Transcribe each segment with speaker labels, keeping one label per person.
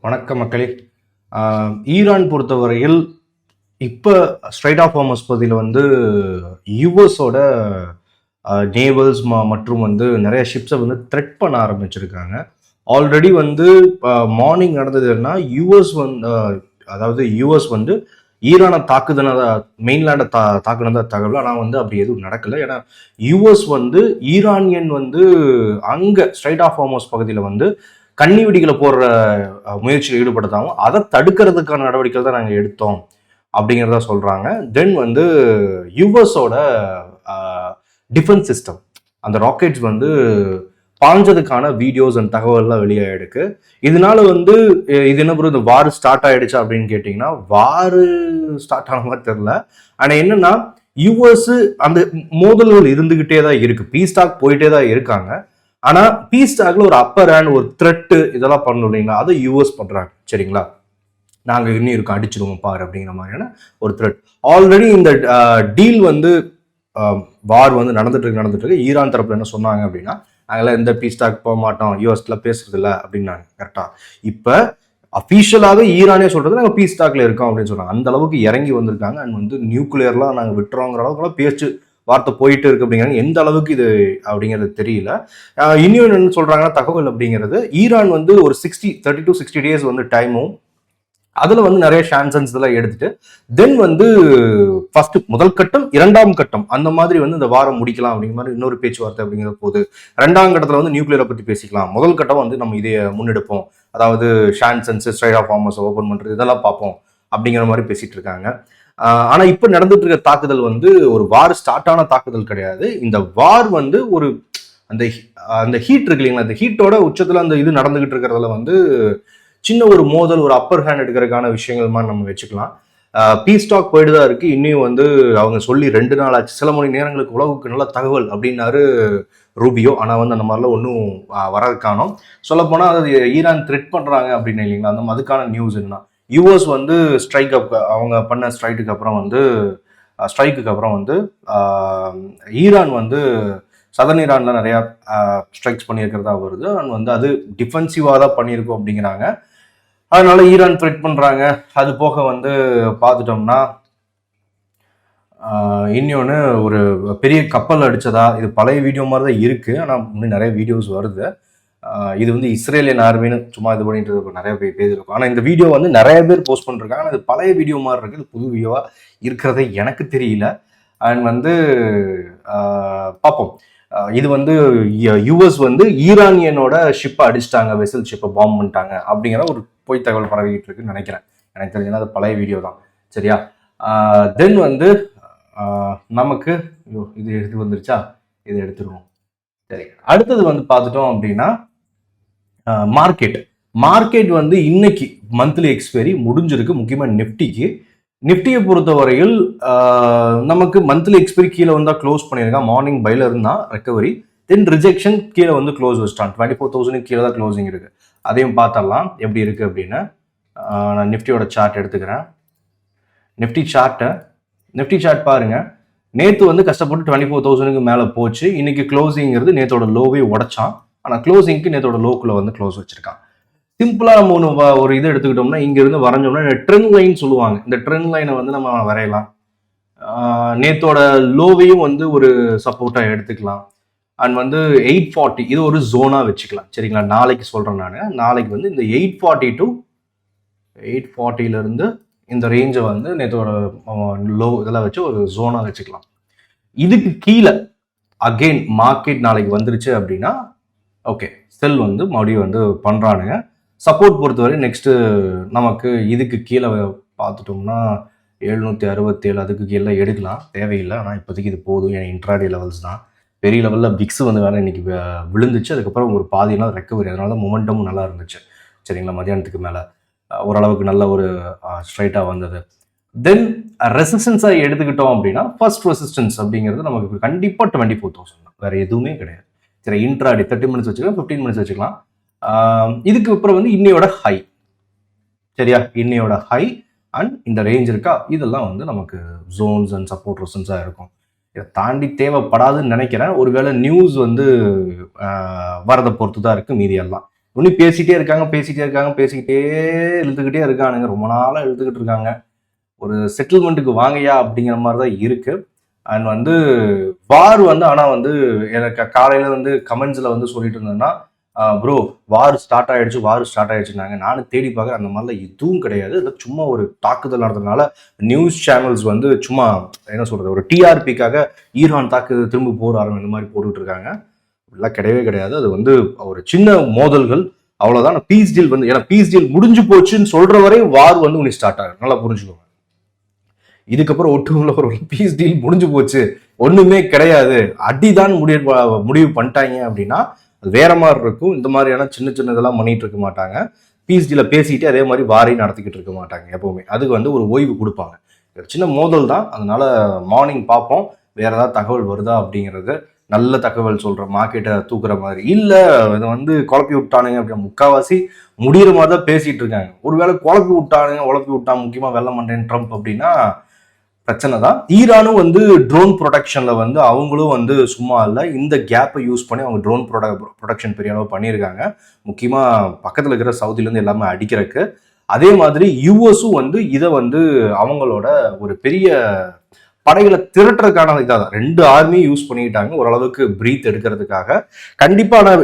Speaker 1: வணக்கம் மக்களே. ஈரான் பொறுத்தவரையில் இப்போ ஸ்ட்ரைட் ஆஃப் ஹார்மஸ் பகுதியில் வந்து யூஎஸோட நேவல்ஸ் மற்றும் வந்து நிறைய ஷிப்ஸை வந்து த்ரெட் பண்ண ஆரம்பிச்சிருக்காங்க. ஆல்ரெடி வந்து மார்னிங் நடந்ததுன்னா யூஎஸ் வந்து அதாவது யூஎஸ் வந்து ஈரானை தாக்குதுனதா மெயின்லேண்டை தாக்குனதா தகவல். ஆனால் வந்து அப்படி எதுவும் நடக்கலை. ஏன்னா யூஎஸ் வந்து ஈரானியன் வந்து அங்கே ஸ்ட்ரைட் ஆஃப் ஹார்மஸ் பகுதியில் வந்து கன்னி வெடிகளை போடுற முயற்சியில் ஈடுபடுத்தாமல் அதை தடுக்கிறதுக்கான நடவடிக்கைகள் தான் நாங்கள் எடுத்தோம் அப்படிங்கிறத சொல்கிறாங்க. தென் வந்து யூஎஸோட டிஃபென்ஸ் சிஸ்டம் அந்த ராக்கெட்ஸ் வந்து பாஞ்சதுக்கான வீடியோஸ் அண்ட் தகவல்லாம் வெளியாயிருக்கு. இதனால வந்து இது என்ன இந்த வார் ஸ்டார்ட் ஆயிடுச்சா அப்படின்னு கேட்டிங்கன்னா வார் ஸ்டார்ட் ஆன மாதிரி தெரியல. ஆனால் என்னன்னா யூஎஸ் அந்த மோதல்கள் இருந்துகிட்டே தான் இருக்கு. பீஸ் டாக் போயிட்டே தான் இருக்காங்க. ஆனா பீஸ் டாக்ல ஒரு அப்பர் ஹேண்ட் ஒரு த்ரெட்டு இதெல்லாம் பண்ணணும் இல்லைங்களா, அதை யூஎஸ் பண்றாங்க. சரிங்களா, நாங்க இன்னும் இருக்கோம் அடிச்சிடுவோம் பாரு அப்படிங்கிற மாதிரியான ஒரு த்ரெட். ஆல்ரெடி இந்த டீல் வந்து வார் வந்து நடந்துட்டு இருக்கு. ஈரான் தரப்புல என்ன சொன்னாங்க அப்படின்னா, நாங்களாம் எந்த பீஸ் டாக் போக மாட்டோம், யூஎஸ்ல பேசுறது இல்லை அப்படின்னாங்க. கரெக்டா? இப்ப அஃபீஷியலாக ஈரானே சொல்றது நாங்கள் பீஸ் டாக்ல இருக்கோம் அப்படின்னு சொன்னாங்க. அந்த அளவுக்கு இறங்கி வந்திருக்காங்க. அண்ட் வந்து நியூக்ளியர்லாம் நாங்கள் விட்டுறோங்கிற அளவுக்குலாம் பேச்சு வார்த்தை போயிட்டு இருக்கு. அப்படிங்கிறது எந்த அளவுக்கு இது அப்படிங்கிறது தெரியல. இன்னும் என்ன சொல்றாங்கன்னா தகவல் அப்படிங்கிறது ஈரான் வந்து ஒரு 30 to 60 days வந்து டைமும் அதுல வந்து நிறைய ஷான்சன்ஸ் இதெல்லாம் எடுத்துட்டு தென் வந்து ஃபர்ஸ்ட் முதல் கட்டம் இரண்டாம் கட்டம் அந்த மாதிரி வந்து இந்த வாரம் முடிக்கலாம் அப்படிங்கிற மாதிரி இன்னொரு பேச்சுவார்த்தை அப்படிங்கிற போது ரெண்டாம் கட்டத்துல வந்து நியூக்ளியரை பத்தி பேசிக்கலாம். முதல் கட்டம் வந்து நம்ம இதை முன்னெடுப்போம், அதாவது ஷான்சன்ஸ் ஸ்ட்ரைட் ஆஃப் ஹார்மஸ் ஓபன் பண்றது இதெல்லாம் பார்ப்போம் அப்படிங்கிற மாதிரி பேசிட்டு இருக்காங்க. ஆனா இப்ப நடந்துட்டு இருக்க தாக்குதல் வந்து ஒரு வார் ஸ்டார்ட் ஆன தாக்குதல் கிடையாது. இந்த வார் வந்து ஒரு அந்த ஹீட் இருக்கு இல்லைங்களா, அந்த ஹீட்டோட உச்சத்துல அந்த இது நடந்துகிட்டு இருக்கிறதுல வந்து சின்ன ஒரு மோதல் ஒரு அப்பர் ஹேண்ட் எடுக்கிறதுக்கான விஷயங்கள் மாதிரி நம்ம வச்சுக்கலாம். பீஸ் டாக் போயிட்டு தான் இருக்கு. இன்னும் வந்து அவங்க சொல்லி 2 நாள் ஆச்சு. சில மணி நேரங்களுக்கு உலகுக்கு நல்ல தகவல் அப்படின்னாரு ரூபியோ. ஆனால் வந்து அந்த மாதிரிலாம் ஒன்றும் வரது காணோம். சொல்லப்போனால் அது ஈரான் த்ரெட் பண்ணுறாங்க அப்படின்னு இல்லைங்களா, அந்த அதுக்கான நியூஸ் என்ன, யூஎஸ் வந்து அவங்க பண்ண ஸ்ட்ரைக்குக்கு அப்புறம் வந்து ஈரான் வந்து சதர்ன் ஈரான்ல நிறையா ஸ்ட்ரைக்ஸ் பண்ணியிருக்கிறதா வருது. அண்ட் வந்து அது டிஃபென்சிவாக தான் பண்ணியிருக்கோம் அப்படிங்கிறாங்க. அதனால ஈரான் த்ரெட் பண்ணுறாங்க. அது போக வந்து பார்த்துட்டோம்னா இன்னொன்று ஒரு பெரிய கப்பல் அடித்ததா, இது பழைய வீடியோ மாதிரி தான் இருக்குது. ஆனால் இன்னும் நிறைய வீடியோஸ் வருது. இது வந்து இஸ்ரேலியன் ஆர்மின்னு சும்மா இது பண்ணிட்டு நிறைய பேர் இருக்கும். ஆனால் இந்த வீடியோ வந்து நிறைய பேர் போஸ்ட் பண்ணிருக்காங்க. ஆனால் இது பழைய வீடியோ மாதிரி இருக்குது. இது புது வீடியோவா இருக்கிறதே எனக்கு தெரியல. அண்ட் வந்து பார்ப்போம். இது வந்து யூஎஸ் வந்து ஈரானியனோட ஷிப்பை அடிச்சிட்டாங்க, வெசல் ஷிப்பை பாம்பு பண்ணிட்டாங்க அப்படிங்கிற ஒரு பொய் தகவல் பரவிட்டு இருக்குன்னு நினைக்கிறேன். எனக்கு தெரிஞ்சதுன்னா அது பழைய வீடியோ தான். சரியா? தென் வந்து நமக்கு இது வந்துருச்சா, இது எடுத்துருவோம். சரி, அடுத்தது வந்து பார்த்துட்டோம் அப்படின்னா மார்க்கெட் வந்து இன்னைக்கு மந்த்லி எக்ஸ்பைரி முடிஞ்சிருக்கு. முக்கியமாக நிஃப்டியை பொறுத்தவரையில் நமக்கு மந்த்லி எக்ஸ்பைரி கீழே வந்தால் க்ளோஸ் பண்ணியிருக்கான். மார்னிங் பைல இருந்தால் ரெக்கவரி, தென் ரிஜெக்ஷன், கீழே வந்து க்ளோஸ் வச்சிட்டான். 24,000 கீழே தான் க்ளோசிங் இருக்கு. அதையும் பார்த்தரலாம் எப்படி இருக்கு அப்படின்னு. நான் நிஃப்டியோட சார்ட் எடுத்துக்கிறேன். நிஃப்டி சார்ட் பாருங்க. நேற்று வந்து கஷ்டப்பட்டு 24,000 மேலே போச்சு. இன்னைக்கு க்ளோசிங்கிறது நேற்றோட லோவே உடைச்சான். ஆனால் க்ளோசிங்க்கு நேற்றோட லோக்குள்ள வந்து க்ளோஸ் வச்சிருக்கான். சிம்பிளா நம்ம ஒரு இது எடுத்துக்கிட்டோம்னா இங்க இருந்து வரைஞ்சோம்னா ட்ரெண்ட் லைன் சொல்லுவாங்க. இந்த ட்ரெண்ட் லைனை வந்து நம்ம வரையலாம். நேத்தோட லோவையும் வந்து ஒரு சப்போர்ட்டா எடுத்துக்கலாம். அண்ட் வந்து 840 இது ஒரு ஜோனா வச்சுக்கலாம். சரிங்களா? நாளைக்கு சொல்றேன் நான். நாளைக்கு வந்து இந்த 840 to 840ல இருந்து இந்த ரேஞ்சை வந்து நேத்தோட லோ இதெல்லாம் வச்சு ஒரு ஜோனா வச்சுக்கலாம். இதுக்கு கீழே அகெயின் மார்க்கெட் நாளைக்கு வந்துருச்சு அப்படின்னா ஓகே, செல் வந்து மறுபடியும் வந்து பண்றானுங்க. சப்போர்ட் பொறுத்தவரை நெக்ஸ்ட் நமக்கு இதுக்கு கீழே பார்த்துட்டோம்னா 767 அதுக்கு கீழே எடுக்கலாம், தேவையில்லை. ஆனால் இப்போதைக்கு இது போதும். என் இன்ட்ராடே லெவல்ஸ் தான். பெரிய லெவலில் விக்ஸ் வந்து வேணா இன்னைக்கு விழுந்துச்சு. அதுக்கப்புறம் ஒரு பாதியெல்லாம் ரெக்கவரி, அதனால தான் மொமெண்டமும் நல்லா இருந்துச்சு. சரிங்களா? மதியானத்துக்கு மேலே ஓரளவுக்கு நல்ல ஒரு ஸ்ட்ரைட்டாக வந்தது. தென் ரெசிஸ்டன்ஸாக எடுத்துக்கிட்டோம் அப்படின்னா ஃபர்ஸ்ட் ரெசிஸ்டன்ஸ் அப்படிங்கிறது நமக்கு கண்டிப்பாக 24,000 தான், வேற எதுவுமே கிடையாது. சரி, இன்ட்ராடே 30 மினிட்ஸ் வச்சுக்கலாம், 15 மினிட்ஸ் வச்சுக்கலாம். இதுக்கு அப்புறம் வந்து இன்னையோட ஹை. சரியா? இன்னையோட ஹை அண்ட் இந்த ரேஞ்ச் இருக்கா, இதெல்லாம் வந்து நமக்கு ஜோன்ஸ் அண்ட் சப்போர்ட் ரெசிஸ்டன்ஸாக இருக்கும். இதை தாண்டி தேவைப்படாதுன்னு நினைக்கிறேன். ஒருவேளை நியூஸ் வந்து வரதை பொறுத்து தான் இருக்குது மீதியெல்லாம். இன்னும் பேசிக்கிட்டே இழுத்துக்கிட்டே இருக்கானுங்க, ரொம்ப நாளாக இழுத்துக்கிட்டு இருக்காங்க. ஒரு செட்டில்மெண்ட்டுக்கு வாங்கயா அப்படிங்கிற மாதிரி தான் இருக்கு. அண்ட் வந்து வார் வந்து ஆனால் வந்து எனக்கு காலையில் வந்து கமெண்ட்ஸில் வந்து சொல்லிட்டு இருந்தேன்னா, ப்ரோ வார் ஸ்டார்ட் ஆயிடுச்சுனாங்க. நானும் தேடி பார்க்குறேன், அந்த மாதிரிலாம் எதுவும் கிடையாது. இல்லை சும்மா ஒரு தாக்குதல் நடந்ததுனால நியூஸ் சேனல்ஸ் வந்து சும்மா என்ன சொல்கிறது, ஒரு டிஆர்பிக்காக ஈரான் தாக்குதல் திரும்ப போராடும் இந்த மாதிரி போட்டுக்கிட்டு இருக்காங்க. அப்படிலாம் கிடையவே கிடையாது. அது வந்து ஒரு சின்ன மோதல்கள் அவ்வளோதான். பீஸ் டீல் வந்து, ஏன்னா பீஸ் டீல் முடிஞ்சு போச்சுன்னு சொல்கிற வரை வார் வந்து உனக்கு ஸ்டார்ட் ஆகும், நல்லா புரிஞ்சுக்கோங்க. இதுக்கப்புறம் ஒட்டுமுள்ள ஒரு பீஸ் டீல் முடிஞ்சு போச்சு, ஒன்றுமே கிடையாது, அடிதான் முடிவு பண்ணிட்டாங்க அப்படின்னா அது வேற மாதிரி இருக்கும். இந்த மாதிரியான சின்ன சின்ன இதெல்லாம் பண்ணிட்டு இருக்க மாட்டாங்க. பீஸ் டீல பேசிட்டு அதே மாதிரி வாரையும் நடத்திக்கிட்டு இருக்க மாட்டாங்க எப்பவுமே. அதுக்கு வந்து ஒரு ஓய்வு கொடுப்பாங்க. சின்ன மோதல் தான், அதனால மார்னிங் பார்ப்போம் வேற ஏதாவது தகவல் வருதா அப்படிங்கிறது. நல்ல தகவல் சொல்ற, மார்க்கெட்டை தூக்குற மாதிரி இல்லை, இதை வந்து குழப்பி விட்டானுங்க அப்படின்னு முக்கால்வாசி முடிகிற மாதிரி தான் பேசிட்டு இருக்காங்க. ஒருவேளை உழப்பி விட்டான் முக்கியமா வெள்ள மண்டேன் ட்ரம்ப் அப்படின்னா பிரச்சனை தான். ஈரானும் வந்து ட்ரோன் ப்ரொடக்ஷன்ல வந்து அவங்களும் வந்து சும்மா இல்லை, இந்த கேப்பை யூஸ் பண்ணி அவங்க ட்ரோன் ப்ரொடக்ஷன் பெரிய அளவு பண்ணியிருக்காங்க. முக்கியமா பக்கத்தில் இருக்கிற சவுதியிலேருந்து எல்லாமே அடிக்கிறதுக்கு. அதே மாதிரி யூஎஸும் வந்து இதை வந்து அவங்களோட ஒரு பெரிய படைகளை திரட்டுறதுக்கான இதாக ரெண்டு ஆர்மியும் யூஸ் பண்ணிக்கிட்டாங்க ஓரளவுக்கு பிரீத் எடுக்கிறதுக்காக. கண்டிப்பா நான்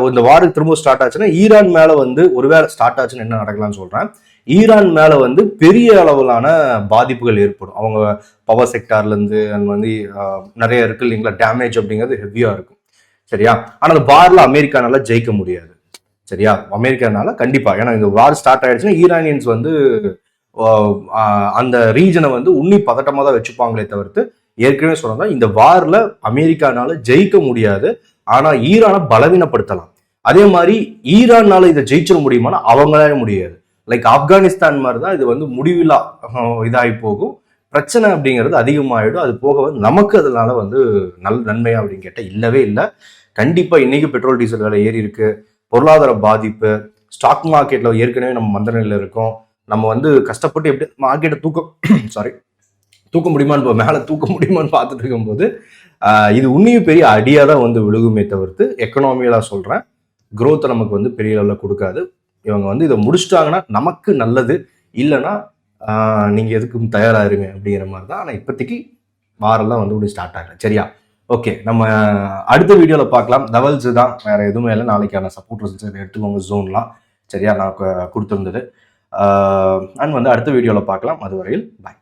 Speaker 1: இந்த வாரம் திரும்ப ஸ்டார்ட் ஆச்சுன்னா ஈரான் மேல வந்து ஒருவேளை ஸ்டார்ட் ஆச்சுன்னு என்ன நடக்கலாம்னு சொல்றேன். ஈரான் மேல வந்து பெரிய அளவிலான பாதிப்புகள் ஏற்படும். அவங்க பவர் செக்டார்ல இருந்து வந்து நிறைய இருக்கு இல்லைங்களா, டேமேஜ் அப்படிங்கிறது ஹெவியா இருக்கும். சரியா? ஆனா அந்த வார்ல அமெரிக்கானால ஜெயிக்க முடியாது. சரியா? அமெரிக்கானால கண்டிப்பா, ஏன்னா இந்த வார் ஸ்டார்ட் ஆயிடுச்சுன்னா ஈரானியன்ஸ் வந்து அந்த ரீஜனை வந்து உன்னி பதட்டமாக தான் வச்சுப்பாங்களே தவிர்த்து, ஏற்கனவே சொன்னதான் இந்த வார்ல அமெரிக்கானால ஜெயிக்க முடியாது, ஆனா ஈரானை பலவீனப்படுத்தலாம். அதே மாதிரி ஈரான்னால இதை ஜெயிச்சிட முடியுமானா அவங்களால முடியாது. லைக் ஆப்கானிஸ்தான் மாதிரி தான் இது வந்து முடிவில்லா இதாகி போகும். பிரச்சனை அப்படிங்கிறது அதிகமாகிடும். அது போக வந்து நமக்கு அதனால வந்து நன்மையா அப்படின்னு கேட்டால் இல்லவே இல்லை. கண்டிப்பா இன்னைக்கு பெட்ரோல் டீசல் விலை ஏறி இருக்கு, பொருளாதார பாதிப்பு, ஸ்டாக் மார்க்கெட்ல ஏற்கனவே நம்ம மந்த நிலையில இருக்கோம். நம்ம வந்து கஷ்டப்பட்டு எப்படி மார்க்கெட்டை தூக்க முடியுமான்னு மேலே தூக்க முடியுமான்னு பார்த்துட்டு இருக்கும்போது இது உண்மையும் பெரிய அடியாக தான் வந்து விழுகுமே தவிர்த்து எக்கனாமியலாக சொல்கிறேன், குரோத்தை நமக்கு வந்து பெரிய லெவலில் கொடுக்காது. இவங்க வந்து இதை முடிச்சிட்டாங்கன்னா நமக்கு நல்லது, இல்லைன்னா நீங்கள் எதுக்கும் தயாராகிருங்க அப்படிங்கிற மாதிரி தான். ஆனால் இப்போதைக்கு வாரெல்லாம் வந்து இப்படி ஸ்டார்ட் ஆகல. சரியா? ஓகே, நம்ம அடுத்த வீடியோவில் பார்க்கலாம். லெவல்ஸ் தான், வேற எதுவுமே இல்லை. நாளைக்கான சப்போர்ட் ரிசல்ட்ஸ் எடுத்துக்கோங்க, ஜோன்லாம். சரியா? நான் கொடுத்துருந்தது. அண்ட் வந்து அடுத்த வீடியோவில் பார்க்கலாம். அதுவரையில் பாய்.